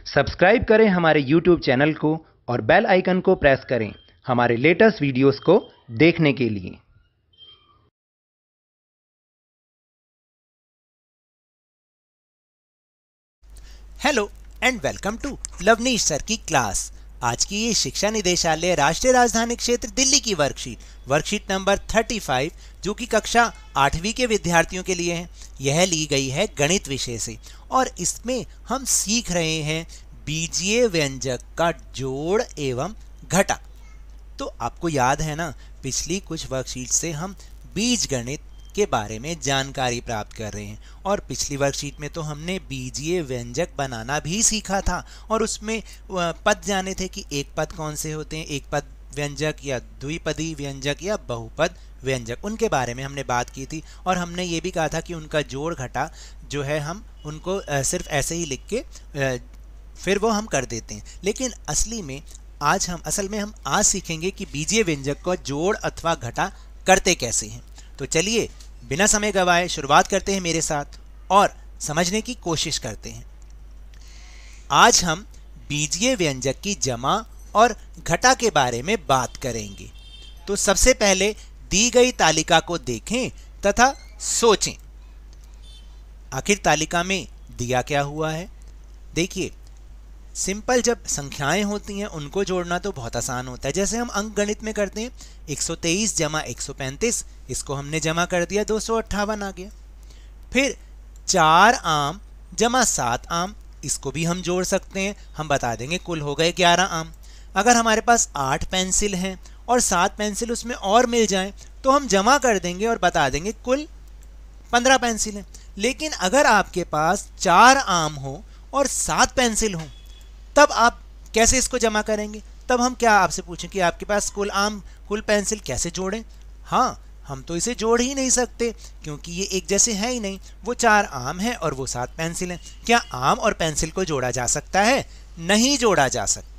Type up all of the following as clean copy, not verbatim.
Subscribe करें हमारे YouTube channel को और बेल आइकन को प्रेस करें हमारे लेटेस्ट वीडियोस को देखने के लिए। Hello and welcome to Lovneesh sir की क्लास। आज की ये शिक्षा निदेशालय राष्ट्रीय राजधानी क्षेत्र दिल्ली की वर्कशीट नंबर 35 जो कि कक्षा 8वीं के विद्यार्थियों के लिए है। यह ली गई है गणित विषय से और इसमें हम सीख रहे हैं बीजीय व्यंजक का जोड़ एवं घटा। तो आपको याद है ना, पिछली कुछ वर्कशीट से हम बीज गणित के बारे में जानकारी प्राप्त कर रहे हैं और पिछली वर्कशीट में तो हमने बीजीय व्यंजक बनाना भी सीखा था और उसमें पद जाने थे कि एक पद कौन से होते हैं, एक पद व्यंजक या द्विपदी व्यंजक या बहुपद व्यंजक, उनके बारे में हमने बात की थी और हमने ये भी कहा था कि उनका जोड़ घटा जो है हम उनको सिर्फ ऐसे ही लिख के फिर वो हम कर देते हैं। लेकिन असल में हम आज सीखेंगे कि बीजीय व्यंजक का जोड़ अथवा घटा करते कैसे हैं। तो चलिए बिना समय गवाए शुरुआत करते हैं मेरे साथ और समझने की कोशिश करते हैं। आज हम बीजीय व्यंजक की जमा और घटा के बारे में बात करेंगे। तो सबसे पहले दी गई तालिका को देखें तथा सोचें, आखिर तालिका में दिया क्या हुआ है। देखिए, सिंपल जब संख्याएं होती हैं उनको जोड़ना तो बहुत आसान होता है। जैसे हम अंक गणित में करते हैं 123 जमा 135, इसको हमने जमा कर दिया 258 आ गया। फिर 4 आम जमा 7 आम, इसको भी हम जोड़ सकते हैं, हम बता देंगे कुल हो गए 11 आम। अगर हमारे पास 8 पेंसिल हैं और 7 पेंसिल उसमें और मिल जाएं तो हम जमा कर देंगे और बता देंगे कुल 15 पेंसिल हैं। लेकिन अगर आपके पास 4 आम हो और 7 पेंसिल हो तब आप कैसे इसको जमा करेंगे। तब हम क्या आपसे पूछें कि आपके पास कुल आम कुल पेंसिल कैसे जोड़ें। हाँ, हम तो इसे जोड़ ही नहीं सकते क्योंकि ये एक जैसे है ही नहीं। वो 4 आम हैं और वो 7 पेंसिल हैं। क्या आम और पेंसिल को जोड़ा जा सकता है? नहीं जोड़ा जा सकता।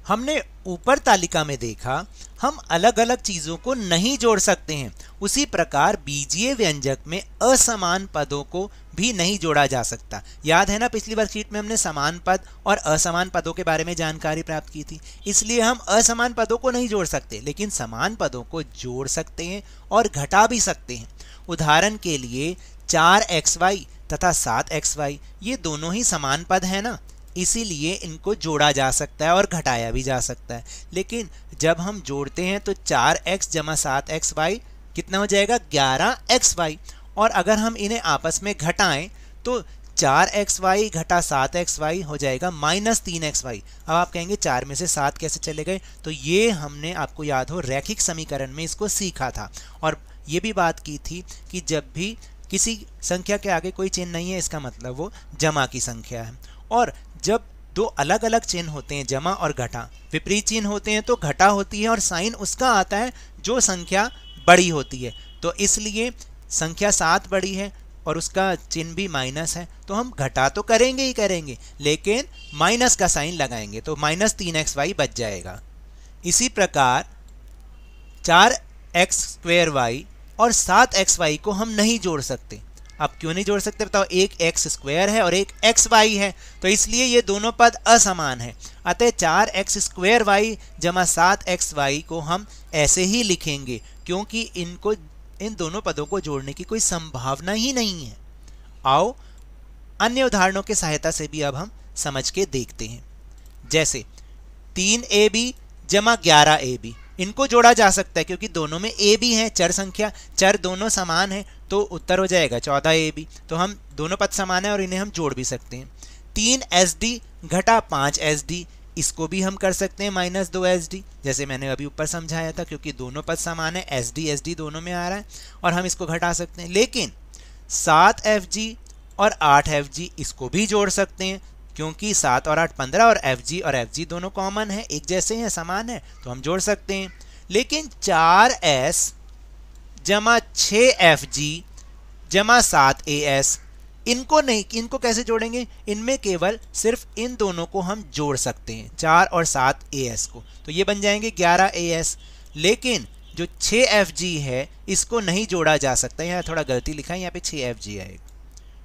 हमने ऊपर तालिका में देखा हम अलग अलग चीजों को नहीं जोड़ सकते हैं। उसी प्रकार बीजीय व्यंजक में असमान पदों को भी नहीं जोड़ा जा सकता। याद है ना, पिछली वर्कशीट में हमने समान पद और असमान पदों के बारे में जानकारी प्राप्त की थी। इसलिए हम असमान पदों को नहीं जोड़ सकते लेकिन समान पदों को जोड़ सकते हैं और घटा भी सकते हैं। उदाहरण के लिए 4xy तथा 7xy ये दोनों ही समान पद है ना, इसीलिए इनको जोड़ा जा सकता है और घटाया भी जा सकता है। लेकिन जब हम जोड़ते हैं तो 4x जमा 7xy कितना हो जाएगा 11xy और अगर हम इन्हें आपस में घटाएं तो 4xy घटा 7xy हो जाएगा -3xy। अब आप कहेंगे 4 में से 7 कैसे चले गए, तो ये हमने आपको याद हो रैखिक समीकरण में इसको सीखा था और ये भी बात की थी कि जब भी किसी संख्या के आगे कोई चिन्ह नहीं है इसका मतलब वो जमा की संख्या है। और जब दो अलग अलग चिन्ह होते हैं जमा और घटा, विपरीत चिन्ह होते हैं तो घटा होती है और साइन उसका आता है जो संख्या बड़ी होती है। तो इसलिए संख्या 7 बड़ी है और उसका चिन्ह भी माइनस है तो हम घटा तो करेंगे ही करेंगे लेकिन माइनस का साइन लगाएंगे तो -3xy बच जाएगा। इसी प्रकार 4x² और 7xy को हम नहीं जोड़ सकते। अब क्यों नहीं जोड़ सकते बताओ, एक x² है और एक xy है तो इसलिए ये दोनों पद असमान है। अतः 4x² जमा 7xy को हम ऐसे ही लिखेंगे क्योंकि इन दोनों पदों को जोड़ने की कोई संभावना ही नहीं है। आओ अन्य उदाहरणों की सहायता से भी अब हम समझ के देखते हैं। जैसे 3ab जमा 11ab, इनको जोड़ा जा सकता है क्योंकि दोनों में a भी है, चर संख्या, चर दोनों समान है तो उत्तर हो जाएगा 14ab। तो हम दोनों पद समान है और इन्हें हम जोड़ भी सकते हैं। 3sd घटा 5sd, इसको भी हम कर सकते हैं -2sd, जैसे मैंने अभी ऊपर समझाया था क्योंकि दोनों पद समान है, sd दोनों में आ रहा है और हम इसको घटा सकते हैं। लेकिन 7fg और 8fg इसको भी जोड़ सकते हैं क्योंकि 7 और 8 15 और fg दोनों कॉमन है, एक जैसे हैं, समान है तो हम जोड़ सकते हैं। लेकिन 4s जमा 6fg जमा 7as इनको नहीं, इनको कैसे जोड़ेंगे, इनमें केवल सिर्फ इन दोनों को हम जोड़ सकते हैं 4 और 7as को, तो ये बन जाएंगे 11as। लेकिन जो 6fg है इसको नहीं जोड़ा जा सकता, यहाँ थोड़ा गलती लिखा है, यहाँ पे 6fg आएगा,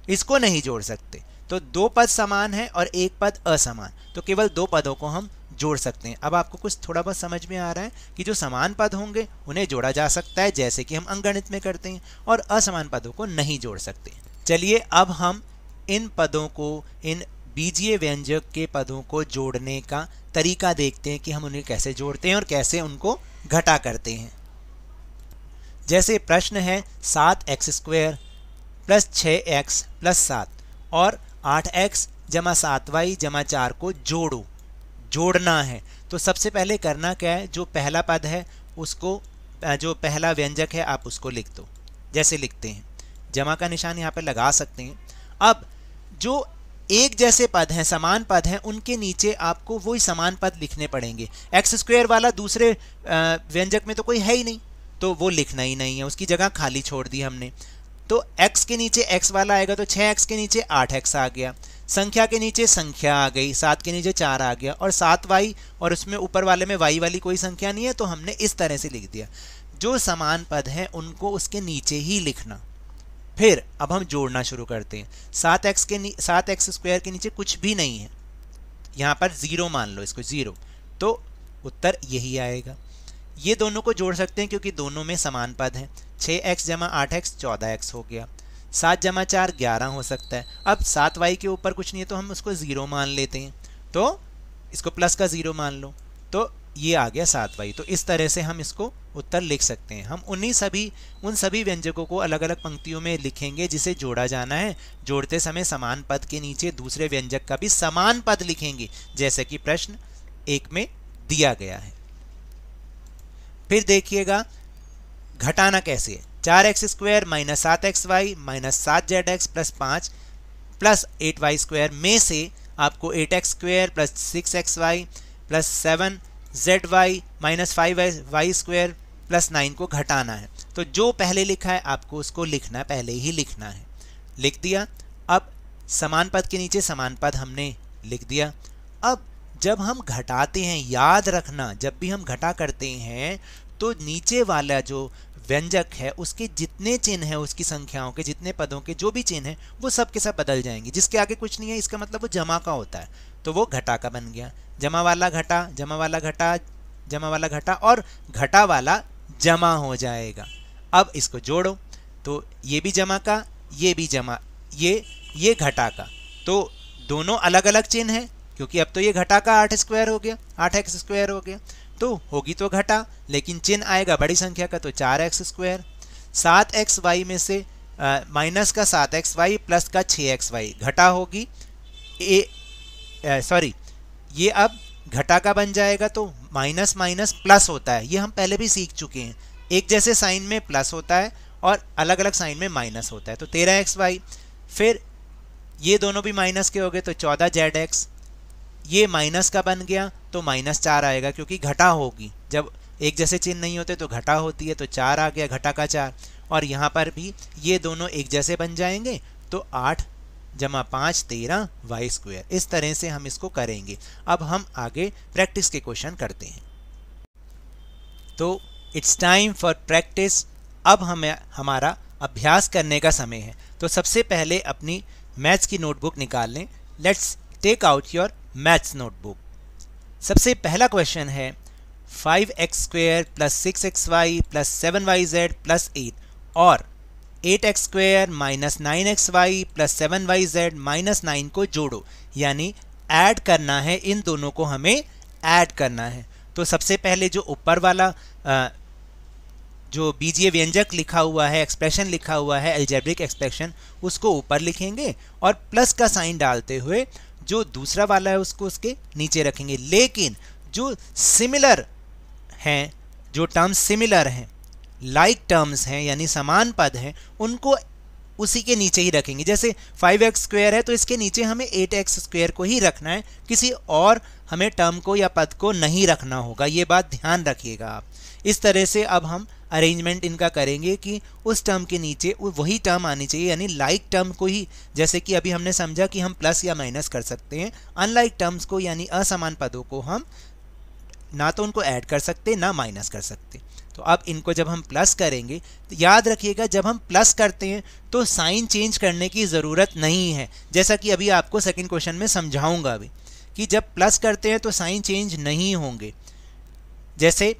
इसको नहीं जोड़ सकते। तो दो पद समान है और एक पद असमान, तो केवल दो पदों को हम जोड़ सकते हैं। अब आपको कुछ थोड़ा बहुत समझ में आ रहा है कि जो समान पद होंगे उन्हें जोड़ा जा सकता है, जैसे कि हम अंकगणित में करते हैं, और असमान पदों को नहीं जोड़ सकते। चलिए अब हम इन पदों को, इन बीजीय व्यंजक के पदों को जोड़ने का तरीका देखते हैं कि हम उन्हें कैसे जोड़ते हैं और कैसे उनको घटा करते हैं। जैसे प्रश्न है 7x² प्लस 6x प्लस 7 और 8x जमा 7y जमा 4 को जोड़ो, जोड़ना है। तो सबसे पहले करना क्या है, जो पहला पद है उसको, जो पहला व्यंजक है आप उसको लिख दो, जैसे लिखते हैं, जमा का निशान यहाँ पर लगा सकते हैं। अब जो एक जैसे पद हैं, समान पद हैं, उनके नीचे आपको वही समान पद लिखने पड़ेंगे। x² वाला दूसरे व्यंजक में तो कोई है ही नहीं, तो वो लिखना ही नहीं है, उसकी जगह खाली छोड़ दी हमने। तो x के नीचे x वाला आएगा तो 6x के नीचे 8x आ गया, संख्या के नीचे संख्या आ गई, 7 के नीचे 4 आ गया, और 7y, और उसमें ऊपर वाले में y वाली कोई संख्या नहीं है, तो हमने इस तरह से लिख दिया। जो समान पद हैं उनको उसके नीचे ही लिखना। फिर अब हम जोड़ना शुरू करते हैं। 7x² के नीचे कुछ भी नहीं है, यहाँ पर 0 मान लो इसको, 0, तो उत्तर यही आएगा। ये दोनों को जोड़ सकते हैं क्योंकि दोनों में समान पद हैं। 6x जमा 8x 14x हो गया, 7 जमा 4 11 हो सकता है। अब 7y के ऊपर कुछ नहीं है तो हम उसको 0 मान लेते हैं, तो इसको प्लस का 0 मान लो, तो ये आ गया 7y। तो इस तरह से हम इसको उत्तर लिख सकते हैं। हम उन सभी व्यंजकों को अलग अलग पंक्तियों में लिखेंगे जिसे जोड़ा जाना है। जोड़ते समय समान पद के नीचे दूसरे व्यंजक का भी समान पद लिखेंगे, जैसे कि प्रश्न 1 में दिया गया है। फिर देखिएगा घटाना कैसे है। 4x² minus 7xy minus 7zx plus 5 plus 8y² में से आपको 8x² plus 6xy plus 7zy minus 5y² plus 9 को घटाना है। तो जो पहले लिखा है आपको उसको लिखना, पहले ही लिखना है। लिख दिया। अब समान पद के नीचे समान पद हमने लिख दिया। अब जब हम घटाते हैं, याद रखना, जब भी हम घटा करते हैं तो नीचे वाला जो व्यंजक है उसके जितने चिन्ह हैं, उसकी संख्याओं के जितने पदों के जो भी चिन्ह हैं वो सब के सब बदल जाएंगे। जिसके आगे कुछ नहीं है इसका मतलब वो जमा का होता है, तो वो घटा का बन गया। जमा वाला घटा, जमा वाला घटा, जमा वाला घटा, और घटा वाला जमा हो जाएगा। अब इसको जोड़ो, तो ये भी जमा का, ये भी जमा, ये घटा का, तो दोनों अलग अलग चिन्ह हैं क्योंकि अब तो ये घटा का 8² हो गया, 8x² हो गया, तो होगी तो घटा, लेकिन चिन्ह आएगा बड़ी संख्या का, तो 4x²। 7xy में से माइनस का 7xy प्लस का 6xy घटा होगी, सॉरी ये अब घटा का बन जाएगा, तो माइनस माइनस प्लस होता है, ये हम पहले भी सीख चुके हैं। एक जैसे साइन में प्लस होता है और अलग अलग साइन में माइनस होता है, तो 13xy। फिर ये दोनों भी माइनस के हो गए तो 14zx, ये माइनस का बन गया तो -4 आएगा क्योंकि घटा होगी, जब एक जैसे चिन्ह नहीं होते तो घटा होती है, तो 4 आ गया, घटा का 4। और यहाँ पर भी ये दोनों एक जैसे बन जाएंगे, तो 8 जमा 5 13y²। इस तरह से हम इसको करेंगे। अब हम आगे प्रैक्टिस के क्वेश्चन करते हैं। तो इट्स टाइम फॉर प्रैक्टिस। अब हमें हमारा अभ्यास करने का समय है। तो सबसे पहले अपनी मैथ्स की नोटबुक निकाल लें। Let's take out your maths notebook. सबसे पहला क्वेश्चन है 5x² plus 6xy plus 7yz plus 8 और 8x² minus 9xy plus 7yz minus 9 को जोड़ो, यानी ऐड करना है, इन दोनों को हमें ऐड करना है। तो सबसे पहले जो ऊपर वाला जो बीजीय व्यंजक लिखा हुआ है, एक्सप्रेशन लिखा हुआ है, अलजेब्रिक एक्सप्रेशन, उसको ऊपर लिखेंगे और प्लस का साइन डालते हुए जो दूसरा वाला है उसको उसके नीचे रखेंगे। लेकिन जो सिमिलर हैं, जो टर्म्स सिमिलर हैं, लाइक टर्म्स हैं यानी समान पद हैं, उनको उसी के नीचे ही रखेंगे। जैसे 5x² है तो इसके नीचे हमें 8x² को ही रखना है, किसी और हमें टर्म को या पद को नहीं रखना होगा, ये बात ध्यान रखिएगा आप। इस तरह से अब हम अरेंजमेंट इनका करेंगे कि उस टर्म के नीचे वही टर्म आनी चाहिए, यानी लाइक टर्म को ही, जैसे कि अभी हमने समझा कि हम प्लस या माइनस कर सकते हैं, अनलाइक टर्म्स को यानी असमान पदों को हम ना तो उनको ऐड कर सकते ना माइनस कर सकते। तो तो अब इनको जब हम प्लस करेंगे तो याद रखिएगा जब हम प्लस करते हैं तो साइन चेंज करने की ज़रूरत नहीं है, जैसा कि अभी आपको सेकंड क्वेश्चन में समझाऊंगा अभी कि जब प्लस करते हैं तो साइन चेंज नहीं होंगे। जैसे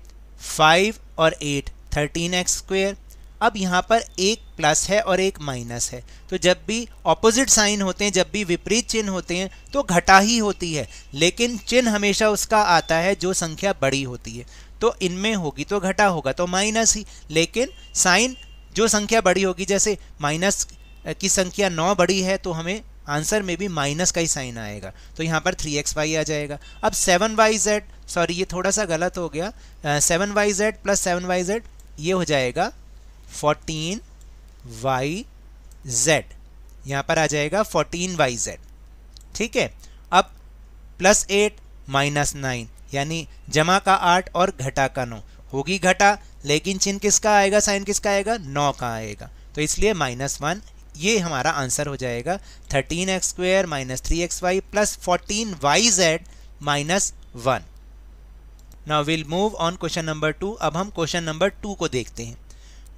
5 और 8 13x²। अब यहाँ पर एक प्लस है और एक माइनस है, तो जब भी ऑपोजिट साइन होते हैं, जब भी विपरीत चिन्ह होते हैं तो घटा ही होती है, लेकिन चिन्ह हमेशा उसका आता है जो संख्या बड़ी होती है। तो इनमें होगी तो घटा होगा तो माइनस ही, लेकिन साइन जो संख्या बड़ी होगी, जैसे माइनस की संख्या 9 बड़ी है तो हमें आंसर में भी माइनस का ही साइन आएगा, तो यहाँ पर 3xy आ जाएगा। अब 7yz, सॉरी ये थोड़ा सा गलत हो गया, 7yz प्लस 7yz ये हो जाएगा 14yz, यहाँ पर आ जाएगा 14yz। ठीक है, अब प्लस 8 माइनस 9 यानी जमा का 8 और घटा का 9, होगी घटा लेकिन चिन्ह किसका आएगा, साइन किसका आएगा, 9 का आएगा, तो इसलिए -1 ये हमारा आंसर हो जाएगा 13x² minus 3xy plus 14yz minus 1। Now will move on question number 2। अब हम क्वेश्चन नंबर 2 को देखते हैं।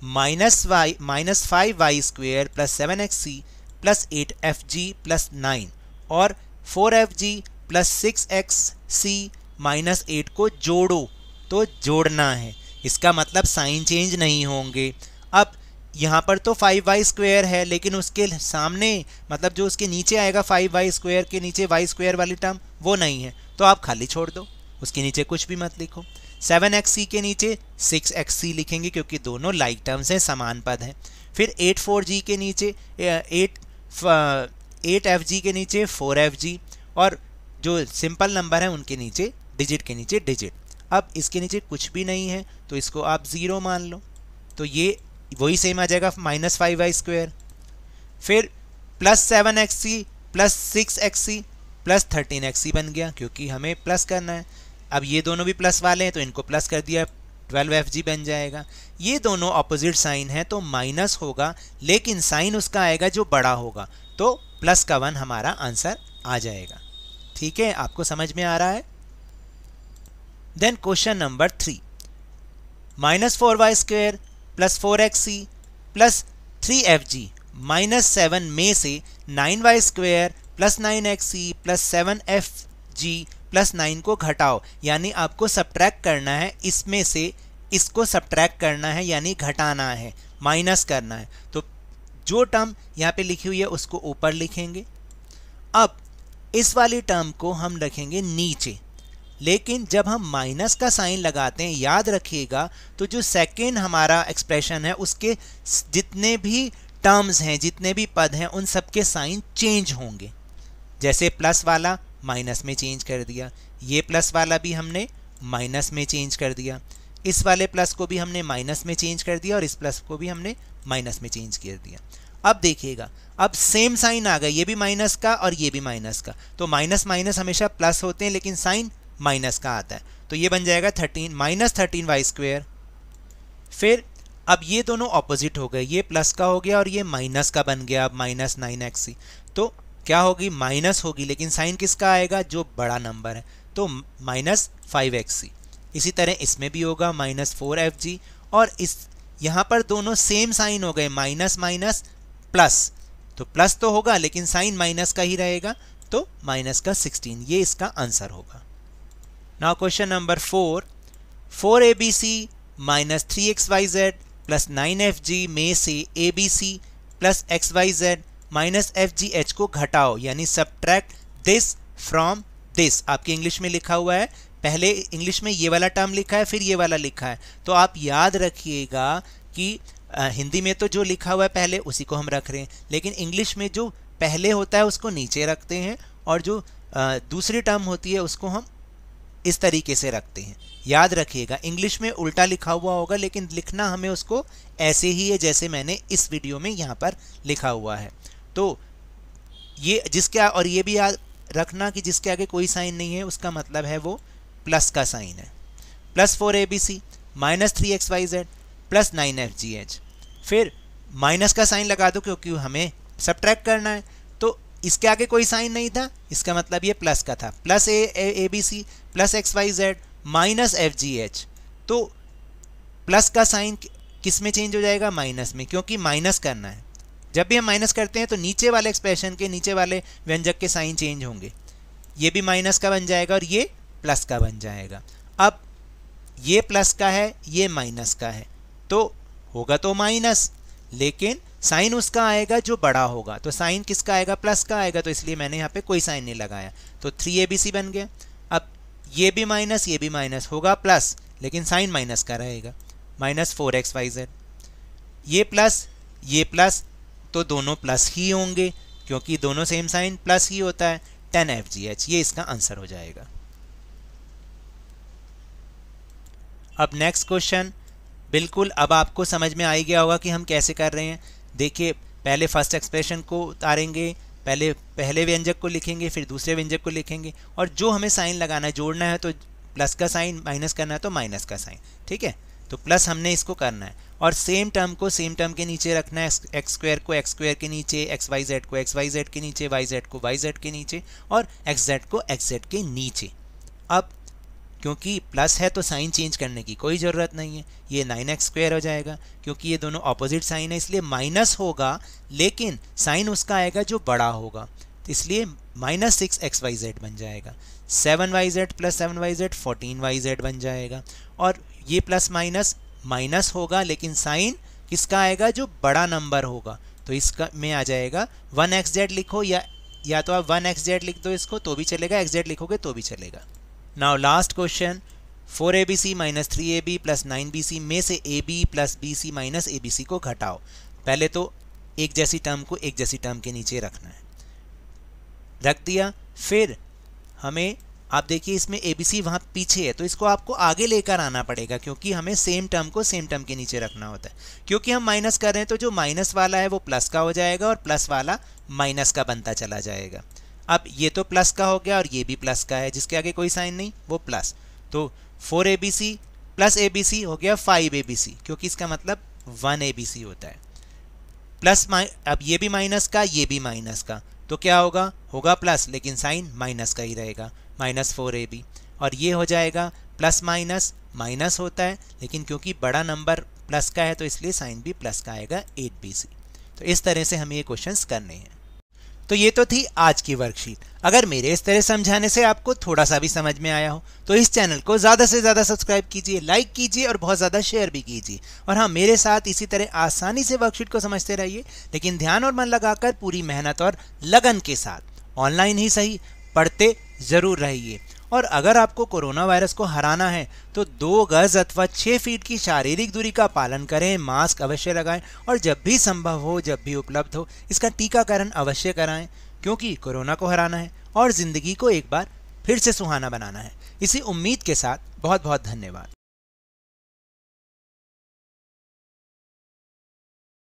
-5y² plus 7xc plus 8fg plus 9 और 4fg प्लस 6xc माइनस 8 को जोड़ो, तो जोड़ना है, इसका मतलब साइन चेंज नहीं होंगे। अब यहाँ पर तो 5y² है, लेकिन उसके सामने मतलब जो उसके नीचे आएगा 5y² के नीचे y² वाली टर्म वो नहीं है, तो आप खाली छोड़ दो, उसके नीचे कुछ भी मत लिखो। 7xc के नीचे 6xc लिखेंगे क्योंकि दोनों लाइक टर्म्स हैं, समान पद हैं। फिर 84g के नीचे 8fg के नीचे 4fg और जो सिंपल नंबर है उनके नीचे डिजिट के नीचे डिजिट। अब इसके नीचे कुछ भी नहीं है तो इसको आप 0 मान लो, तो ये वही सेम आ जाएगा -5y²। फिर plus 7xc plus 6xc plus 13xc बन गया क्योंकि हमें प्लस करना है। अब ये दोनों भी प्लस वाले हैं तो इनको प्लस कर दिया, 12fg बन जाएगा। ये दोनों ऑपोजिट साइन है तो माइनस होगा, लेकिन साइन उसका आएगा जो बड़ा होगा, तो प्लस का 1 हमारा आंसर आ जाएगा। ठीक है, आपको समझ में आ रहा है। Then question number 3, -4y² plus 4xc plus 3fg minus 7 में से 9y² plus 9xc plus 7fg plus 9 को घटाओ, यानी आपको सब्ट्रैक्ट करना है, इसमें से इसको सब्ट्रैक्ट करना है यानी घटाना है, माइनस करना है। तो जो टर्म यहाँ पे लिखी हुई है उसको ऊपर लिखेंगे। अब इस वाली टर्म को हम रखेंगे नीचे, लेकिन जब हम माइनस का साइन लगाते हैं याद रखिएगा तो जो सेकेंड हमारा एक्सप्रेशन है उसके जितने भी टर्म्स हैं, जितने भी पद हैं, उन सब के साइन चेंज होंगे। जैसे प्लस वाला माइनस में चेंज कर दिया, ये प्लस वाला भी हमने माइनस में चेंज कर दिया, इस वाले प्लस को भी हमने माइनस में चेंज कर दिया और इस प्लस को भी हमने माइनस में चेंज कर दिया। अब देखिएगा, अब सेम साइन आ गया, ये भी माइनस का और ये भी माइनस का, तो माइनस माइनस हमेशा प्लस होते हैं लेकिन साइन माइनस का आता है, तो ये बन जाएगा -13y²। फिर अब ये दोनों ऑपोजिट हो गए, ये प्लस का हो गया और ये माइनस का बन गया, अब -9xc, तो क्या होगी, माइनस होगी, लेकिन साइन किसका आएगा, जो बड़ा नंबर है, तो -5xc। इसी तरह इसमें भी होगा -4fg, और इस यहाँ पर दोनों सेम साइन हो गए, माइनस माइनस प्लस, तो प्लस तो होगा लेकिन साइन माइनस का ही रहेगा, तो माइनस का 16, ये इसका आंसर होगा। Now question number 4, 4abc minus 3xyz plus 9fg में से abc plus xyz minus fgh को घटाओ, यानी सब्ट्रैक्ट दिस फ्रॉम दिस। आपके इंग्लिश में लिखा हुआ है, पहले इंग्लिश में ये वाला टर्म लिखा है फिर ये वाला लिखा है, तो आप याद रखिएगा कि हिंदी में तो जो लिखा हुआ है पहले उसी को हम रख रहे हैं, लेकिन इंग्लिश में जो पहले होता है उसको नीचे रखते हैं और जो दूसरी टर्म होती है उसको हम इस तरीके से रखते हैं। याद रखिएगा, इंग्लिश में उल्टा लिखा हुआ होगा लेकिन लिखना हमें उसको ऐसे ही है जैसे मैंने इस वीडियो में यहाँ पर लिखा हुआ है। तो ये जिसके, और ये भी याद रखना कि जिसके आगे कोई साइन नहीं है उसका मतलब है वो प्लस का साइन है। Plus 4abc minus 3xyz plus 9fgh, फिर माइनस का साइन लगा दो क्योंकि हमें सब्ट्रैक्ट करना है, तो इसके आगे कोई साइन नहीं था, इसका मतलब ये प्लस का था, plus abc plus xyz minus fgh। तो प्लस का साइन किस में चेंज हो जाएगा, माइनस में, क्योंकि माइनस करना है। जब भी हम माइनस करते हैं तो नीचे वाले एक्सप्रेशन के, नीचे वाले व्यंजक के साइन चेंज होंगे। ये भी माइनस का बन जाएगा और ये प्लस का बन जाएगा। अब ये प्लस का है, ये माइनस का है, तो होगा तो माइनस, लेकिन साइन उसका आएगा जो बड़ा होगा। तो साइन किसका आएगा, प्लस का आएगा, तो इसलिए मैंने यहाँ पे कोई साइन नहीं लगाया। तो 3abc बन गया। अब ये भी माइनस होगा प्लस, लेकिन साइन माइनस का रहेगा, -4xyz। ये प्लस तो दोनों प्लस ही होंगे, क्योंकि दोनों सेम साइन प्लस ही होता है, 10fgh। ये इसका आंसर हो जाएगा। अब नेक्स्ट क्वेश्चन, बिल्कुल अब आपको समझ में आ ही गया होगा कि हम कैसे कर रहे हैं। देखिए, पहले फर्स्ट एक्सप्रेशन को उतारेंगे, पहले व्यंजक को लिखेंगे, फिर दूसरे व्यंजक को लिखेंगे, और जो हमें साइन लगाना है, जोड़ना है तो प्लस का साइन, माइनस करना है तो माइनस का साइन। ठीक है, तो प्लस हमने इसको करना है, और सेम टर्म को सेम टर्म के नीचे रखना है। एक्स स्क्वायर को एक्स स्क्वायर के नीचे, एक्स वाई जेड को एक्स वाई जेड के नीचे, वाई जेड को वाई जेड के नीचे, और एक्स जेड को एक्स जेड के नीचे। अब क्योंकि प्लस है तो साइन चेंज करने की कोई ज़रूरत नहीं है, ये 9x² हो जाएगा, क्योंकि ये दोनों ऑपोजिट साइन है, इसलिए माइनस होगा, लेकिन साइन उसका आएगा जो बड़ा होगा, तो इसलिए -6xyz बन जाएगा। 7yz + 7yz 14yz बन जाएगा। और ये प्लस माइनस होगा, लेकिन साइन किसका आएगा, जो बड़ा नंबर होगा, तो इसका में आ जाएगा 1xz लिखो, या तो आप 1xz लिख दो इसको तो भी चलेगा, xz लिखोगे तो भी चलेगा। Now last question, 4abc - 3ab + 9bc में से ab + bc - abc को घटाओ। पहले तो एक जैसी टर्म को एक जैसी टर्म के नीचे रखना है, रख दिया। फिर हमें, आप देखिए इसमें abc वहाँ पीछे है, तो इसको आपको आगे लेकर आना पड़ेगा, क्योंकि हमें सेम टर्म को सेम टर्म के नीचे रखना होता है। क्योंकि हम माइनस कर रहे हैं तो जो माइनस वाला है वो प्लस का हो जाएगा, और प्लस वाला माइनस का बनता चला जाएगा। अब ये तो प्लस का हो गया, और ये भी प्लस का है, जिसके आगे कोई साइन नहीं, वो प्लस। तो 4abc + abc हो गया 5abc, क्योंकि इसका मतलब 1abc होता है। प्लस अब ये भी माइनस का, ये भी माइनस का, तो क्या होगा प्लस, लेकिन साइन माइनस का ही रहेगा, -4ab। और ये हो जाएगा प्लस माइनस होता है, लेकिन क्योंकि बड़ा नंबर प्लस का है तो इसलिए साइन भी प्लस का आएगा, 8bc। तो इस तरह से हमें ये क्वेश्चंस करने हैं। तो ये तो थी आज की वर्कशीट। अगर मेरे इस तरह समझाने से आपको थोड़ा सा भी समझ में आया हो तो इस चैनल को ज़्यादा से ज़्यादा सब्सक्राइब कीजिए, लाइक कीजिए और बहुत ज़्यादा शेयर भी कीजिए। और हाँ, मेरे साथ इसी तरह आसानी से वर्कशीट को समझते रहिए, लेकिन ध्यान और मन लगाकर पूरी मेहनत और लगन के साथ ऑनलाइन ही सही पढ़ते ज़रूर रहिए। और अगर आपको कोरोना वायरस को हराना है तो 2 गज अथवा 6 फीट की शारीरिक दूरी का पालन करें, मास्क अवश्य लगाएं, और जब भी संभव हो, जब भी उपलब्ध हो, इसका टीकाकरण अवश्य कराएं, क्योंकि कोरोना को हराना है और ज़िंदगी को एक बार फिर से सुहाना बनाना है। इसी उम्मीद के साथ बहुत बहुत धन्यवाद।